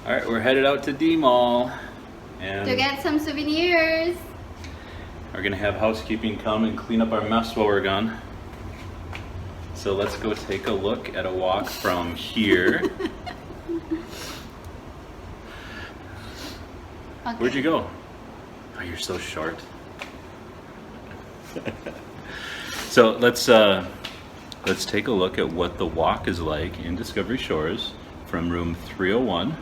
All right, we're headed out to D Mall and To get some souvenirs. we're gonna have housekeeping come and clean up our mess while we're gone. So let's go take a look at a walk from here. Okay. Where'd you go? Oh, you're so short. So let's take a look at what the walk is like in Discovery Shores from room 301.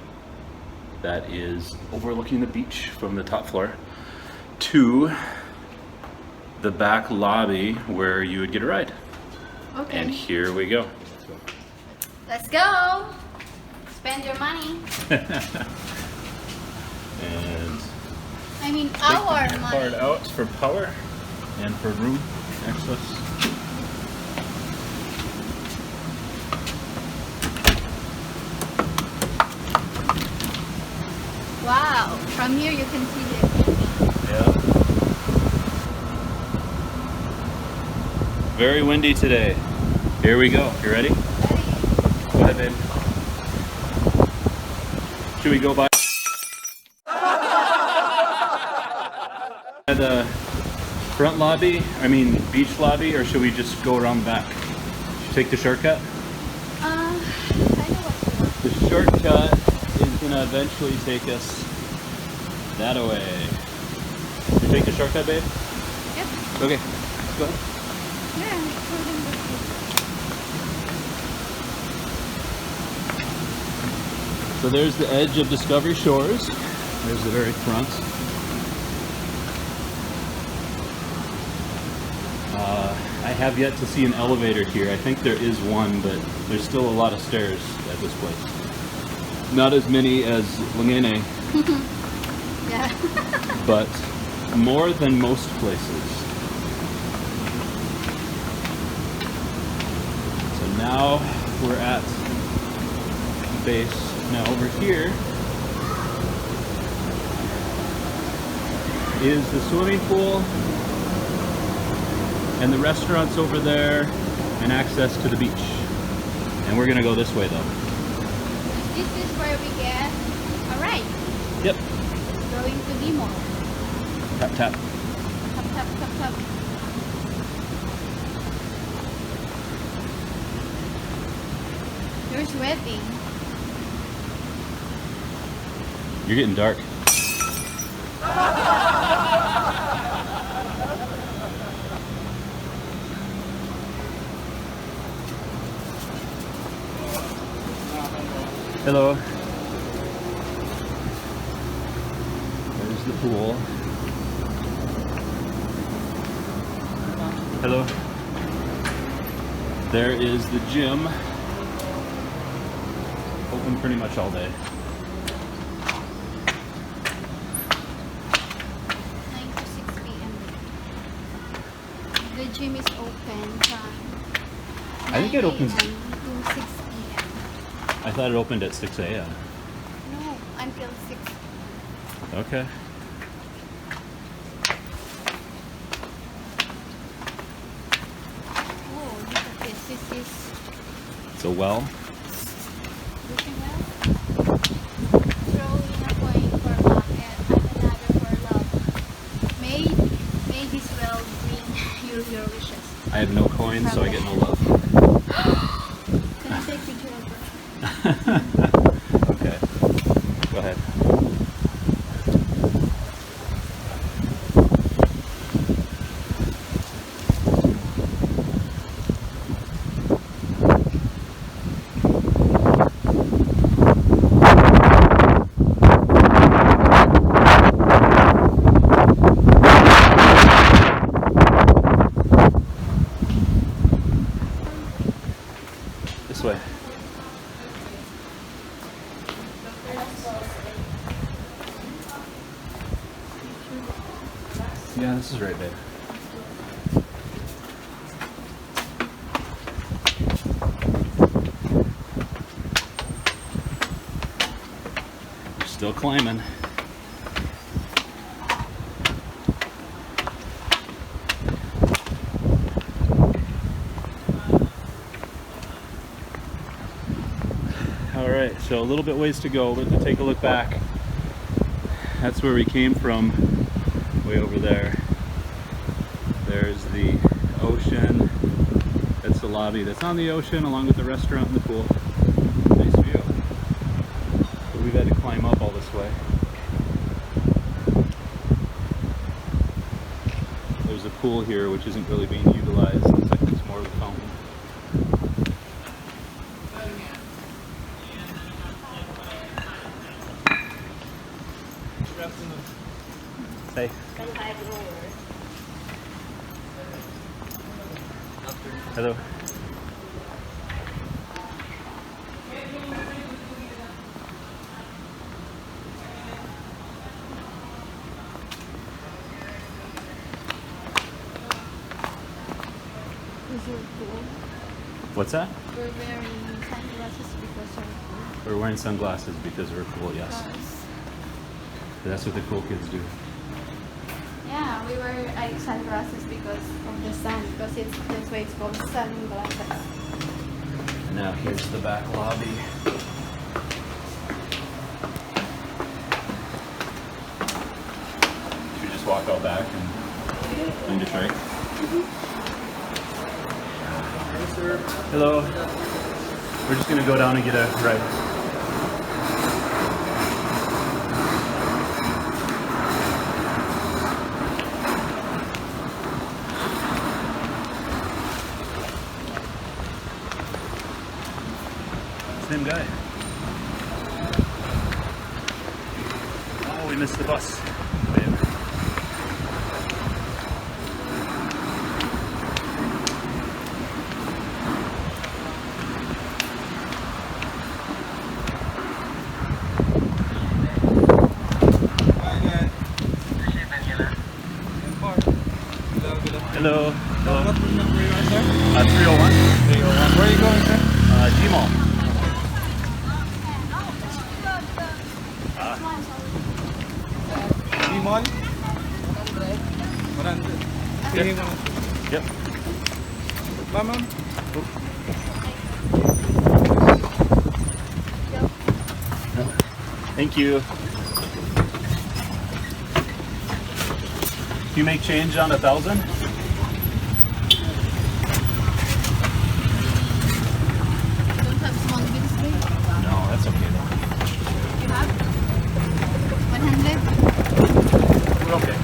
That is overlooking the beach from the top floor to the back lobby where you would get a ride. Okay. And here we go. Let's go. Spend your money. And I mean take our the money. card out for power and for room access. Wow. From here you can see the Yeah. Very windy today. Here we go. You ready? Go ahead, babe. Should we go by the front lobby? I mean beach lobby, or should we just go around the back? Should we take the shortcut? I know what you want. The shortcut is gonna eventually take us that way. Should we take the shortcut, babe? Yep. Okay, go ahead. Yeah. So there's the edge of Discovery Shores. There's the very front. I have yet to see an elevator here. I think there is one, but there's still a lot of stairs at this place. Not as many as Langene, Yeah. but more than most places. So now we're at base. Now over here is the swimming pool and the restaurants over there and access to the beach. And we're gonna go this way though. This is where we get a ride. Yep. Going to D Mall. Tap tap. Tap tap tap tap. You're sweating. You're getting dark. Hello. There's the pool. Hello. There is the gym. Open pretty much all day. 9 to 6 p.m. The gym is open from I think it 9 opens- a.m. to 6 p.m. I thought it opened at 6 a.m. No, until 6. Okay. Oh, look at this. This is So well. looking at. Throw in a coin for luck and another for love. May this well bring your wishes. I have no coins, so I get no love. Can I take picture of it? Okay. Go ahead. This way. Yeah, this is right, babe. We're still climbing. All right, So a little bit ways to go, but to take a look back, that's where we came from, way over there. There's the ocean. That's the lobby that's on the ocean, along with the restaurant and the pool. Nice view. But we've had to climb up all this way. There's a pool here which isn't really being utilized. Looks like it's more of a fountain. Hey. Hello. Is your pool? What's that? We're wearing sunglasses because our pool. We're wearing sunglasses because we're cool, yes. That's what the cool kids do. Yeah, we wear sunglasses because of the sun, because that's why it's called sunglasses. Now here's the back lobby. Should we just walk out back and find a tray? Hello. We're just gonna go down and get a ride. Same guy. Oh, we missed the bus. Wait. Hello. Hello. What number you are, sir? 301. 301. Where are you going, sir? G-Mall. Limon? 100. Pili mo. Yep. Ma'am? Thank you. You make change on 1,000? Don't have small bills, babe. No, that's okay though. You have 100? We're okay.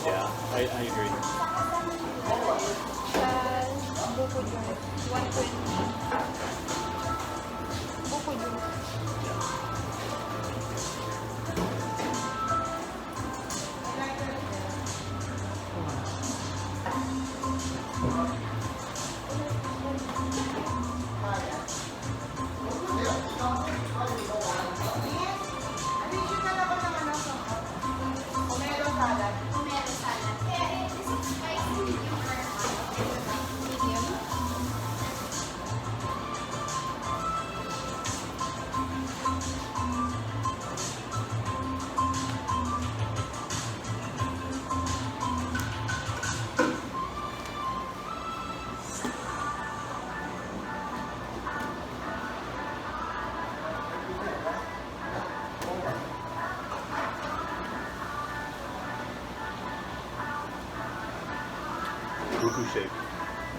Yeah, I agree. Buko yun. 120. Buko yun. Buku shake.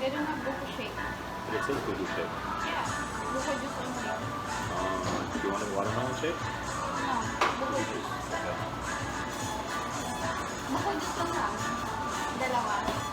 They don't have buko shake. But it says buku shake. Yes. Buko juice only. Do you want a watermelon shake? No. Buko juice. Okay. Buko juice lang lang. Dalawa.